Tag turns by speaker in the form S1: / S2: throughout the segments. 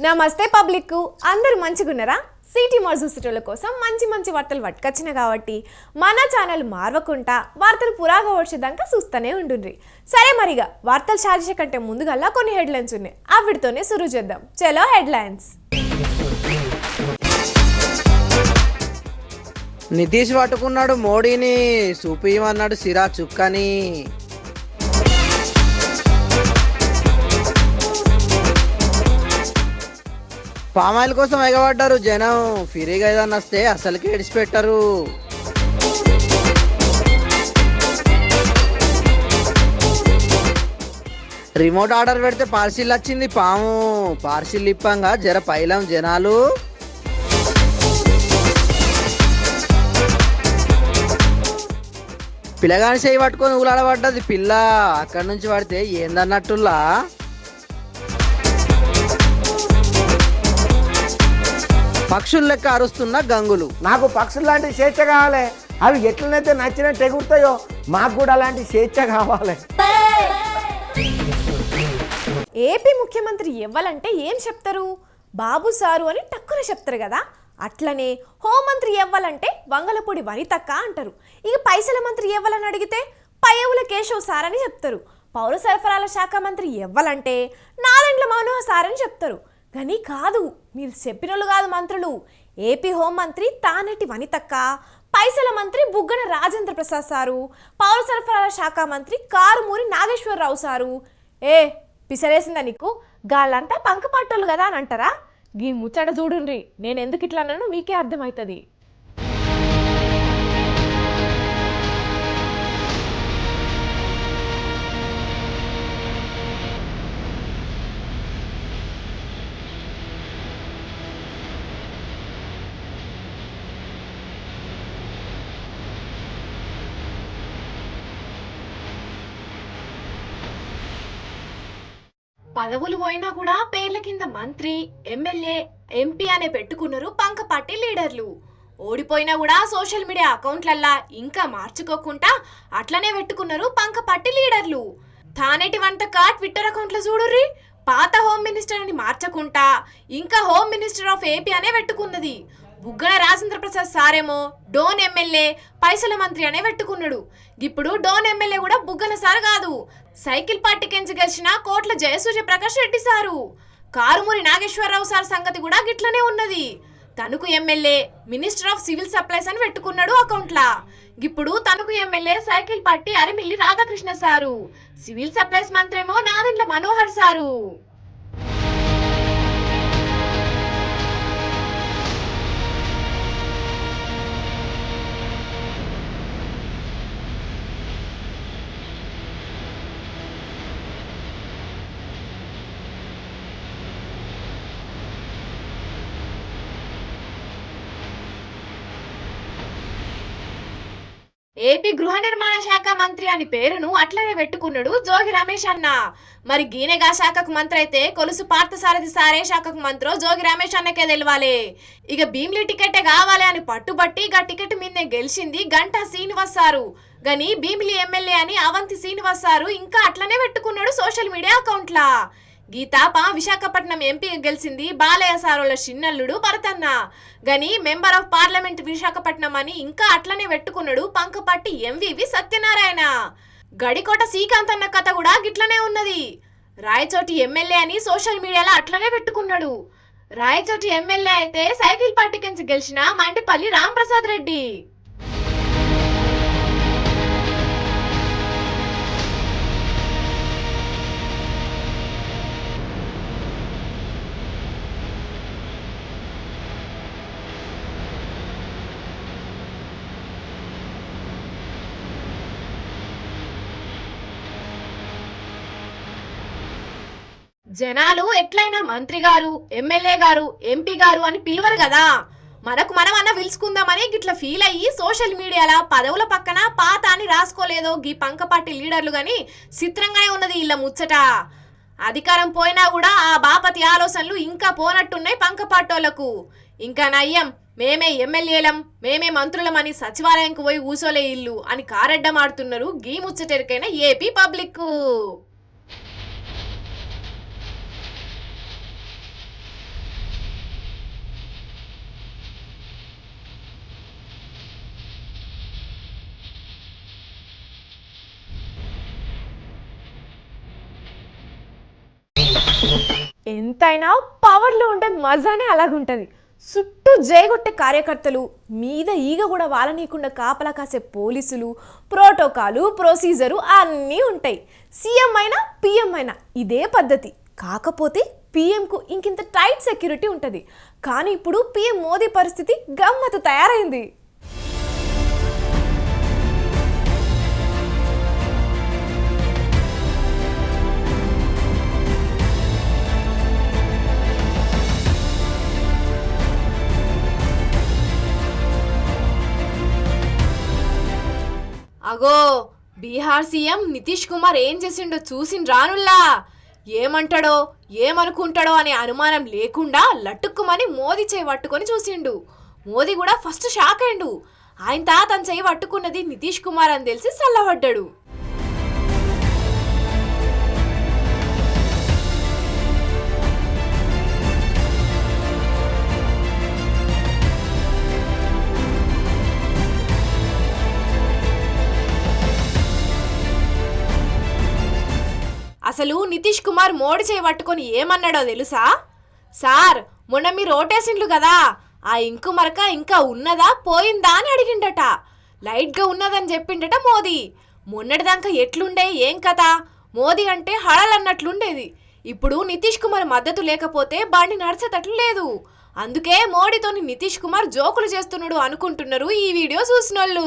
S1: నమస్తే పబ్లిక్, అందరూ మంచిగున్నారా? సిటీ మర్జూసిటోల కోసం మంచి మంచి వార్తలు పట్టుకొచ్చిన కాబట్టి మన ఛానల్ మార్వకుండా వార్తలు పురాగా వచ్చేదాకా చూస్తూనే ఉండుండ్రి. సరే మరిగా వార్తలు చార్జే కంటే ముందుగల్లా కొన్ని హెడ్లైన్స్ ఉన్నాయి, అవిటితోనే సురు చేద్దాం. చలో హెడ్లైన్స్.
S2: నితీష్ పట్టుకున్నాడు మోడీని, చూపియమన్నాడు సిరా చుక్కని. పామాయిల్ కోసం ఎగబడ్డారు జనం, ఫ్రీగా ఏదన్నా వస్తే అసలుకి ఏడిచిపెట్టారు. రిమోట్ ఆర్డర్ పెడితే పార్సిల్ వచ్చింది పాము, పార్సిల్ ఇప్పంగా జర పైలం జనాలు. పిల్లగాని చేయి పట్టుకొని ఊలాడబడ్డది పిల్ల, అక్కడి నుంచి పడితే ఏందన్నట్టులా. పక్షులు లెక్క అరుస్తున్న గంగులు.
S3: నాకు పక్షులు లాంటి స్వేచ్ఛ కావాలి, అవి ఎట్లనైతే నచ్చినట్టు ఎగురుతాయో మాకు కూడా అలాంటి స్వేచ్ఛ కావాలి.
S1: ఏపీ ముఖ్యమంత్రి ఎవ్వాలంటే ఏం చెప్తారు? బాబు సారు అని టక్కున చెప్తారు కదా. అట్లనే హోంమంత్రి ఎవ్వాలంటే వంగలపూడి వనితక్క అంటారు. ఇక పైసల మంత్రి ఎవ్వాలని అడిగితే పయ్యవుల కేశవ్ సార్ అని చెప్తారు. పౌర సరఫరాల శాఖ మంత్రి ఎవ్వాలంటే నాదెండ్ల మనోహర్ సార్ అని చెప్తారు. కానీ కాదు, మీరు చెప్పినోళ్ళు కాదు మంత్రులు. ఏపీ హోంమంత్రి తానేటి వనితక్క, పైసల మంత్రి బుగ్గన రాజేంద్ర ప్రసాద్ సారు, పౌర సరఫరాల శాఖ మంత్రి కారుమూరి నాగేశ్వరరావు సారు. పిసరేసిందా నీకు? గాళ్ళంతా పంకపాటోళ్ళు కదా అని అంటారా? గీ ముచ్చట చూడుండ్రి, నేను ఎందుకు ఇట్లా అన్నానో మీకే అర్థమవుతుంది. పదవులు పోయినా కూడా పేర్ల కింద మంత్రి, ఎమ్మెల్యే, ఎంపీ అనే పెట్టుకున్నారు పంకపార్టీ లీడర్లు. ఓడిపోయినా కూడా సోషల్ మీడియా అకౌంట్లల్లా ఇంకా మార్చుకోకుండా అట్లనే పెట్టుకున్నారు పంకపార్టీ లీడర్లు. తానేటి వంటక ట్విట్టర్ అకౌంట్లో చూడుర్రి, పాత హోమ్ మినిస్టర్ అని మార్చకుండా ఇంకా హోమ్ మినిస్టర్ ఆఫ్ ఏపీ అనే పెట్టుకున్నది. బుగ్గన రాజేంద్ర ప్రసాద్ సారేమో డోన్ ఎమ్మెల్యే, పైసల మంత్రి అనే పెట్టుకున్నాడు. ఇప్పుడు డోన్ ఎమ్మెల్యే కూడా బుగ్గన సార్ కాదు, సైకిల్ పార్టీకెంచి గెలిచిన కోట్ల జయసూర్య ప్రకాష్ రెడ్డి సారు. కారుమూరి నాగేశ్వరరావు సార్ సంగతి కూడా గిట్లనే ఉన్నది. Tanuku MLA minister of civil supplies అని పెట్టుకున్నాడు అకౌంట్లా. ఇప్పుడు Tanuku MLA cycle party Arimilli Radhakrishna sir, civil supplies మంత్రి ఏమో నాదెండ్ల మనోహర్ సారు. ఏపీ గృహ నిర్మాణ శాఖ మంత్రి అని పేరును అట్లనే పెట్టుకున్నాడు జోగి రమేష్ అన్న. మరి గీనెగా శాఖకు మంత్రి అయితే కొలుసు పార్థసారథి సారే శాఖకు మంత్రో జోగి రమేష్ అన్నకే తెలవాలి. ఇక భీమ్లీ టికెటే కావాలి అని పట్టుబట్టి ఇక టికెట్ మీదే గెలిచింది గంటా శ్రీనివాస్ సారు. గని భీమిలి ఎమ్మెల్యే అని అవంతి శ్రీనివాస్ సారు ఇంకా అట్లనే పెట్టుకున్నాడు సోషల్ మీడియా అకౌంట్లా. గీతాప విశాఖపట్నం ఎంపీగా గెలిచింది బాలయ్య సారోల చిన్నల్లుడు భరతన్న. గని మెంబర్ ఆఫ్ పార్లమెంట్ విశాఖపట్నం అని ఇంకా అట్లనే పెట్టుకున్నాడు పంకపాటి ఎంవివి సత్యనారాయణ. గడికోట శ్రీకాంత్ అన్న కథ కూడా గిట్లనే ఉన్నది. రాయచోటి ఎమ్మెల్యే అని సోషల్ మీడియాలో అట్లనే పెట్టుకున్నాడు. రాయచోటి ఎమ్మెల్యే అయితే సైకిల్ పార్టీకెంచి గెలిచిన మండిపల్లి రాంప్రసాద్ రెడ్డి. జనాలు ఎట్లయినా మంత్రి గారు, ఎమ్మెల్యే గారు, ఎంపీ గారు అని పిలవరు కదా. మనకు మనం అన్న పిలుచుకుందామని గిట్ల ఫీల్ అయ్యి సోషల్ మీడియాలో పదవుల పక్కన పాత అని రాసుకోలేదో గీ పంకపాటి లీడర్లు గాని చిత్రంగానే ఉన్నది ఇళ్ళ ముచ్చట. అధికారం పోయినా కూడా ఆ బాపతి ఆలోచనలు ఇంకా పోనట్టున్నాయి పంకపాటోళ్లకు. ఇంకా నయ్యం, మేమే ఎమ్మెల్యేలం, మేమే మంత్రులమని సచివాలయంకు పోయి ఊసోలే ఇల్లు అని కారెడ్డమాడుతున్నారు గీ ముచ్చటెరికైన ఏపీ పబ్లిక్. ఎంతైనా పవర్లో ఉంటే మజానే అలాగుంటుంది. చుట్టూ జయగొట్టే కార్యకర్తలు, మీద ఈగ కూడా వాలనీయకుండా కాపలా కాసే పోలీసులు, ప్రోటోకాలు, ప్రొసీజరు అన్నీ ఉంటాయి. సీఎం అయినా పిఎం అయినా ఇదే పద్ధతి. కాకపోతే పిఎంకు ఇంకింత టైట్ సెక్యూరిటీ ఉంటుంది. కానీ ఇప్పుడు పిఎం మోదీ పరిస్థితి గమ్మత్తు తయారైంది. అగో బీహార్ సీఎం నితీష్ కుమార్ ఏం చేసిండో చూసిన రానుల్లా. ఏమంటాడో ఏమనుకుంటాడో అనే అనుమానం లేకుండా లట్టుక్కుమని మోదీ చేయి పట్టుకొని చూసిండు. మోదీ కూడా ఫస్ట్ షాక్ అయిండు. ఆయన తన చేయి పట్టుకున్నది నితీష్ కుమార్ అని తెలిసి చల్లబడ్డాడు. అసలు నితీష్ కుమార్ మోడీ చేయి పట్టుకొని ఏమన్నాడో తెలుసా? సార్, మొన్న మీరు ఓటేసిండ్లు కదా, ఆ ఇంకు మరక ఇంకా ఉన్నదా పోయిందా అని అడిగిండట. లైట్గా ఉన్నదని చెప్పిండట మోదీ. మొన్నటిదాకా ఎట్లుండే ఏం కథ? మోదీ అంటే హడలన్నట్లుండేది. ఇప్పుడు నితీష్ కుమార్ మద్దతు లేకపోతే బండి నడిచేటట్లు లేదు. అందుకే మోడీతోని నితీష్ కుమార్ జోకులు చేస్తున్నాడు అనుకుంటున్నారు ఈ వీడియో చూసినోళ్ళు.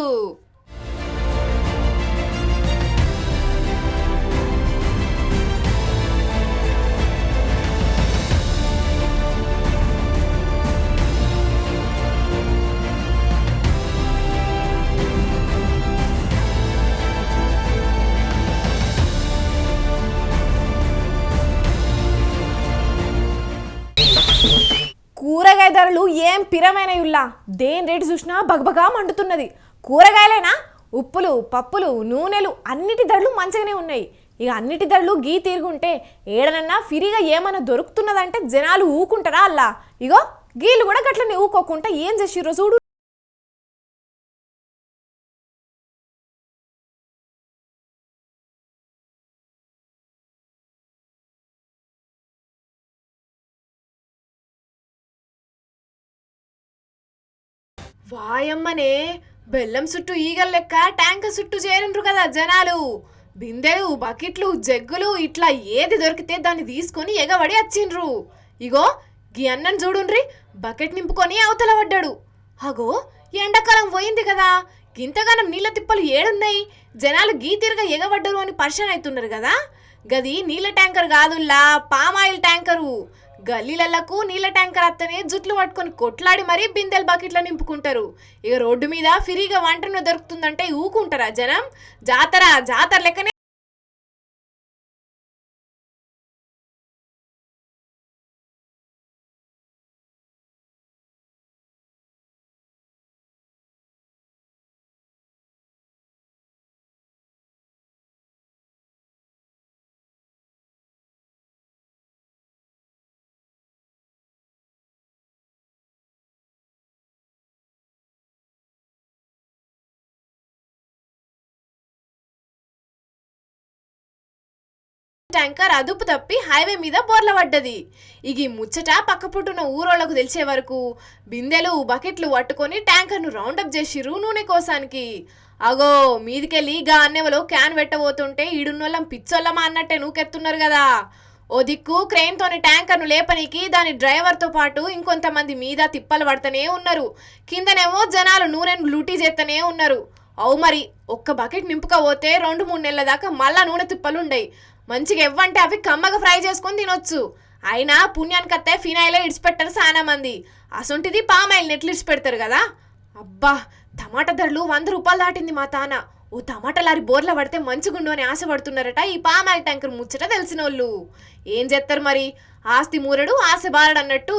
S1: కూరగాయ ధరలు ఏం పిరమైనయుల్లా. దేని రేటు చూసినా బగబగా మండుతున్నది. కూరగాయలైనా ఉప్పులు, పప్పులు, నూనెలు అన్నిటి ధరలు మంచిగానే ఉన్నాయి. ఇక అన్నిటి ధరలు గీ తీరుగుంటే ఏడనన్నా ఫ్రీగా ఏమైనా దొరుకుతున్నదంటే జనాలు ఊకుంటారా అల్లా? ఇగో గీళ్ళు కూడా గట్లనే ఊకోకుండా ఏం చేసిర్రో చూడు. వాయమ్మనే, బెల్లం చుట్టూ ఈగల లెక్క ట్యాంకర్ చుట్టూ చేరిండ్రు కదా జనాలు. బిందెలు, బకెట్లు, జగ్గులు ఇట్లా ఏది దొరికితే దాన్ని తీసుకొని ఎగబడి వచ్చిండ్రు. ఇగో గీ అన్నం చూడుండ్రి, బకెట్ నింపుకొని అవతల పడ్డాడు. అగో ఎండాకాలం పోయింది కదా, గింతగానం నీళ్ళ తిప్పలు ఏడున్నాయి, జనాలు గీ తిరగ ఎగబడ్డరు అని పరిశాన్ అవుతున్నారు కదా. గది నీళ్ళ ట్యాంకర్ కాదుల్లా, పామాయిల్ ట్యాంకరు. గల్లీలకు నీళ్ళ ట్యాంకర్ అత్తనే జుట్లు పట్టుకొని కొట్లాడి మరీ బిందెలు బకెట్ల నింపుకుంటారు. ఇక రోడ్డు మీద ఫ్రీగా వంటను దొరుకుతుందంటే ఊకుంటారా జనం? జాతర లెక్కనే. ట్యాంకర్ అదుపు తప్పి హైవే మీద బోర్ల పడ్డది. ఇగి ముచ్చట పక్కపుట్టున్న ఊరోళ్లకు తెలిసే వరకు బిందెలు, బకెట్లు పట్టుకొని ట్యాంకర్ను రౌండప్ చేసిర్రు నూనె కోసానికి. అగో మీదికెళ్ళి గా అన్నెవలో క్యాన్ పెట్టబోతుంటే ఈడున్నోళ్ళం పిచ్చోళ్ళమా అన్నట్టే నూకెత్తున్నారు కదా. ఓ దిక్కు క్రెయిన్తోని ట్యాంకర్ను లేపనికి దాని డ్రైవర్తో పాటు ఇంకొంతమంది మీద తిప్పలు పడుతూనే ఉన్నారు. కిందనేమో జనాలు నూనెను లూటీ చేస్తూనే ఉన్నారు. అవు మరి ఒక్క బకెట్ నింపుకపోతే 2-3 నెలల దాకా మళ్ళా నూనె తిప్పలుండయి. మంచిగా ఎవ్వంటే అవి కమ్మగా ఫ్రై చేసుకొని తినొచ్చు. అయినా పుణ్యానికి అత్తే ఫినాయిలే ఇడిచిపెట్టారు చాలా మంది. అసొంటిది పామాయిల్ నెట్లు ఇడిచిపెడతారు కదా. అబ్బా, టమాటా ధరలు 100 రూపాయలు దాటింది మా తాన. ఓ టమాటా లారీ బోర్ల పడితే మంచిగుండు అని ఆశపడుతున్నారట ఈ పామాయిల్ ట్యాంకర్ ముచ్చట తెలిసిన వాళ్ళు. ఏం చేస్తారు మరి, ఆస్తి మూరడు ఆశ బారడు అన్నట్టు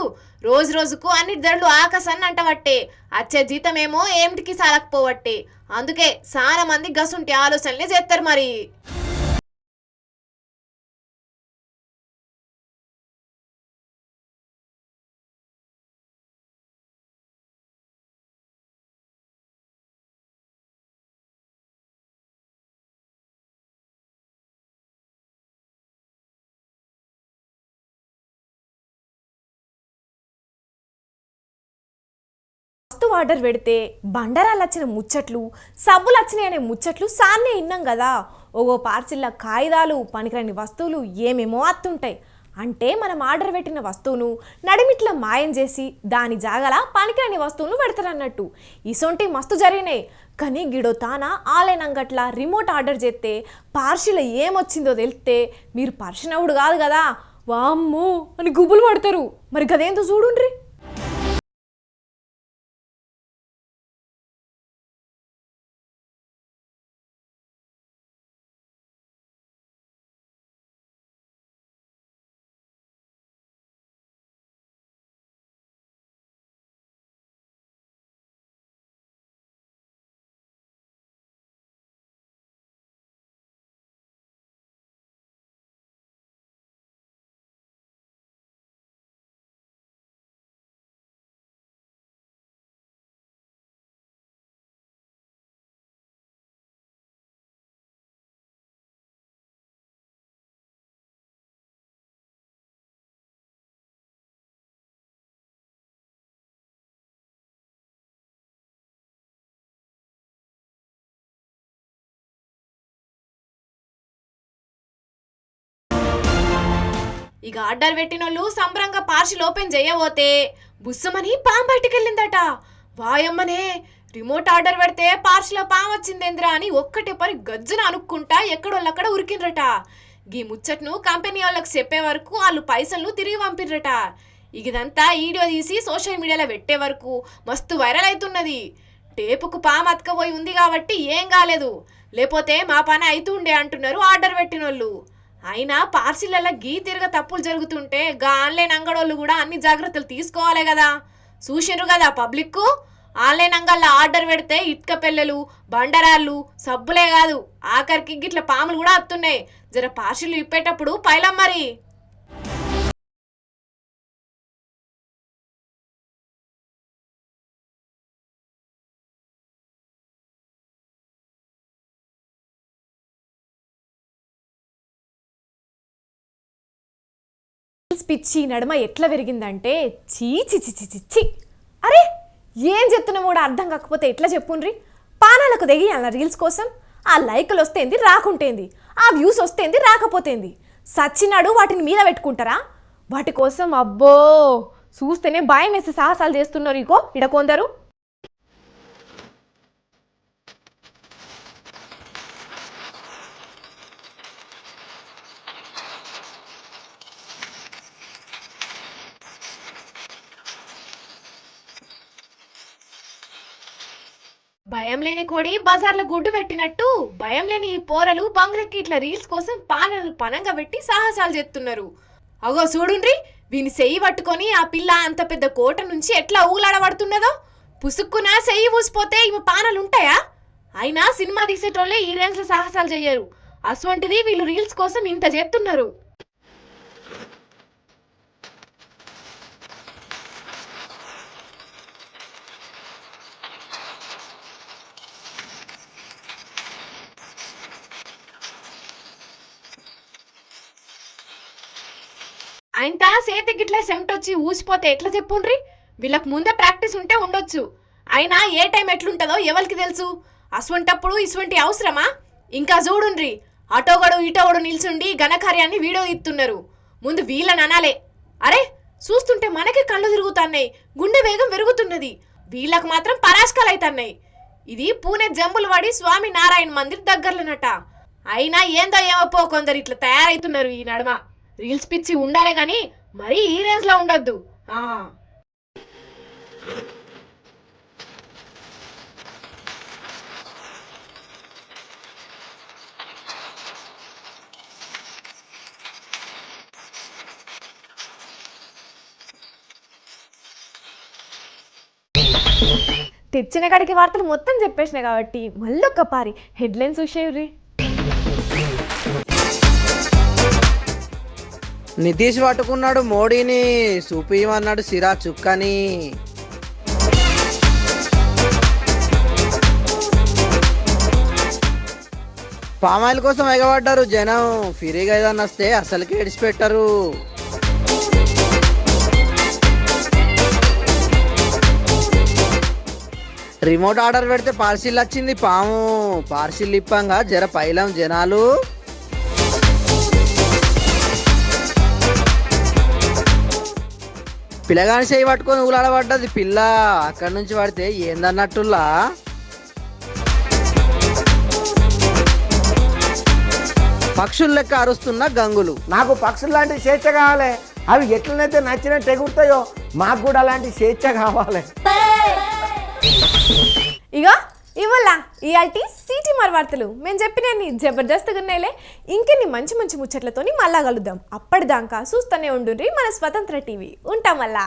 S1: రోజు రోజుకు అన్నిటి ధరలు ఆకాశాన్ని అంటవట్టే. వచ్చే జీతమేమో ఏమిటికి సాలకపోవట్టే. అందుకే చాలా మంది గసుంటి ఆలోచనలే చేస్తారు మరి. వస్తువు ఆర్డర్ పెడితే బండరాలు వచ్చిన ముచ్చట్లు, సబ్బులు వచ్చినాయి అనే ముచ్చట్లు సాన్నే విన్నాం కదా. ఓగో పార్సిల్లో కాగితాలు, పనికిరాని వస్తువులు ఏమేమో అత్తుంటాయి. అంటే మనం ఆర్డర్ పెట్టిన వస్తువును నడిమిట్ల మాయం చేసి దాని జాగల పనికిరాని వస్తువును పెడతారన్నట్టు. ఇసొంటి మస్తు జరిగినాయి. కానీ గిడో తానా ఆన్లైన్ అంగట్ల రిమోట్ ఆర్డర్ చేస్తే పార్సిల్ ఏమొచ్చిందో తెలిస్తే మీరు పర్షనవుడు కాదు కదా, వామ్మో అని గుబులు పడతారు. మరి గదేంతో చూడుండ్రి. ఇక ఆర్డర్ పెట్టినోళ్ళు సంబరంగా పార్సిల్ ఓపెన్ చేయబోతే బుస్సమని పాము బయటికెళ్ళిందట. వాయమ్మనే, రిమోట్ ఆర్డర్ పెడితే పార్సిల్లో పాము వచ్చిందేంద్రా అని ఒక్కటే పని గజ్జున అనుక్కుంటా ఎక్కడోళ్ళక్కడ ఉరికిండ్రట. గీ ముచ్చట్ను కంపెనీ వాళ్ళకి చెప్పే వరకు వాళ్ళు పైసలను తిరిగి పంపిర్రట. ఇదంతా వీడియో తీసి సోషల్ మీడియాలో పెట్టే వరకు మస్తు వైరల్ అవుతున్నది. టేపుకు పాము అతకపోయి ఉంది కాబట్టి ఏం కాలేదు, లేకపోతే మా పని అవుతుండే అంటున్నారు ఆర్డర్ పెట్టినోళ్ళు. అయినా పార్సిళ్ళల్లో గీ తిరగ తప్పులు జరుగుతుంటే గా ఆన్లైన్ అంగడోళ్ళు కూడా అన్ని జాగ్రత్తలు తీసుకోవాలి కదా. చూసిండ్రు కదా పబ్లిక్, ఆన్లైన్ అంగళ్ళ ఆర్డర్ పెడితే ఇటుక పెళ్ళలు, బండరాళ్ళు, సబ్బులే కాదు ఆఖరికి గిట్ల పాములు కూడా వస్తున్నాయి. జర పార్సిల్ ఇప్పేటప్పుడు పైలం మరి. పిచ్చి నడుమ ఎట్లా పెరిగిందంటే చీచి చిచి చిచ్చి. అరే ఏం చెప్తున్నా కూడా అర్థం కాకపోతే ఎట్లా చెప్పుండ్రి. పానాలకు దిగి అన్న రీల్స్ కోసం ఆ లైకులు వస్తేంది రాకుంటేంది, ఆ వ్యూస్ వస్తేంది రాకపోతేంది. సచ్చినాడు వాటిని మీద పెట్టుకుంటారా? వాటి కోసం అబ్బో చూస్తేనే భయం వేసి సాహసాలు చేస్తున్నారు. ఇగో ఇడ కొందరు. భయం లేని కోడి బజార్లో గుడ్డు పెట్టినట్టు భయం లేని ఈ పోరలు బంగ్లకి ఇట్లా రీల్స్ కోసం పాలనలు పనంగా పెట్టి సాహసాలు చేస్తున్నారు. అగో చూడుండ్రి, వీని సెయ్యి పట్టుకొని ఆ పిల్ల అంత పెద్ద కోట నుంచి ఎట్లా ఊలాడబడుతున్నదో. పుసుక్కున సెయ్యి ఊసిపోతే ఈమె పానలు ఉంటాయా? అయినా సినిమా తీసేటోళ్ళే ఈ రేంజ్ సాహసాలు చెయ్యరు. అటువంటిది వీళ్ళు రీల్స్ కోసం ఇంత చేస్తున్నారు. ఆయన సేతి గిట్లా సెంటొచ్చి ఊసిపోతే ఎట్లా చెప్పుండ్రి. వీళ్ళకి ముందే ప్రాక్టీస్ ఉంటే ఉండొచ్చు. అయినా ఏ టైం ఎట్లుంటుందో ఎవరికి తెలుసు. అసవంటప్పుడు ఇటువంటి అవసరమా? ఇంకా చూడుండ్రి, అటోగడు ఇటోగడు నిల్చుండి ఘనకార్యాన్ని వీడియో ఇస్తున్నారు. ముందు వీళ్ళని అనాలే, అరే చూస్తుంటే మనకే కళ్ళు తిరుగుతున్నాయి, గుండె వేగం పెరుగుతున్నది, వీళ్ళకు మాత్రం పరాష్కాలు అవుతున్నాయి. ఇది పూణె జంబులవాడి స్వామి నారాయణ మందిర్ దగ్గరలోనట. అయినా ఏందో ఏమో కొందరు ఇట్లా తయారైతున్నారు ఈ నడమ. రీల్స్ పిచ్చి ఉండాలే గాని మరీ ఈ రేంజ్ లో ఉండొద్దు. తెచ్చిన కాడికి వార్తలు మొత్తం చెప్పేసినాయి కాబట్టి మళ్ళొక్క పారి హెడ్లైన్స్ చూసేవి.
S2: నితీష్ పట్టుకున్నాడు మోడీని, చూపియమన్నాడు సిరా చుక్కని. పామాయిల్ కోసం ఎగబడ్డారు జనం, ఫ్రీగా ఏదన్నా వస్తే అసలుకి ఏడిచిపెట్టారు. రిమోట్ ఆర్డర్ పెడితే పార్సిల్ వచ్చింది పాము పార్సిల్ ఇప్పంగా జర పైలం జనాలు. పిల్లగాని చేయి పట్టుకొని ఊలాడబడ్డది పిల్ల, అక్కడి నుంచి పడితే ఏందన్నట్టులా. పక్షులు లెక్క అరుస్తున్న గంగులు.
S3: నాకు పక్షులు లాంటి స్వేచ్ఛ కావాలి, అవి ఎట్లనైతే నచ్చినట్టు ఎగురుతాయో మాకు కూడా అలాంటి స్వేచ్ఛ కావాలి.
S4: ఇగో ఇవాళ ఇయాల్టి సిటీ మరి వార్తలు మేము చెప్పినన్ని జబర్దస్త్గా ఉన్నాయిలే. ఇంకెన్ని మంచి మంచి ముచ్చట్లతోని మళ్ళా కలుద్దాం. అప్పటిదాకా చూస్తూనే ఉండుండ్రి మన స్వతంత్ర టీవీ. ఉంటాం మళ్ళా.